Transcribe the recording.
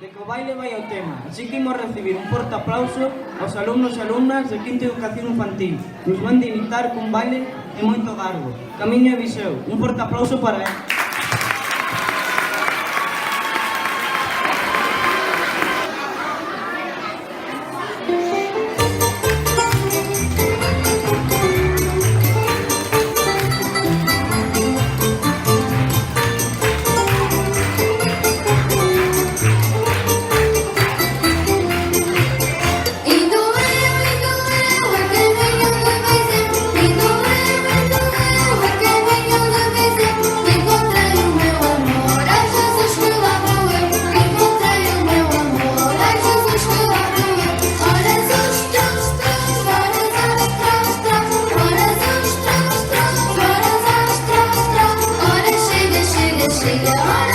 de que o baile vai ao tema. Así que imos recibir un forte aplauso aos alumnos e alumnas de Quinta Educación Infantil. Nos van de imitar cun baile e moito garbo. Camiño e Viseu. Un forte aplauso para él. Chega a hora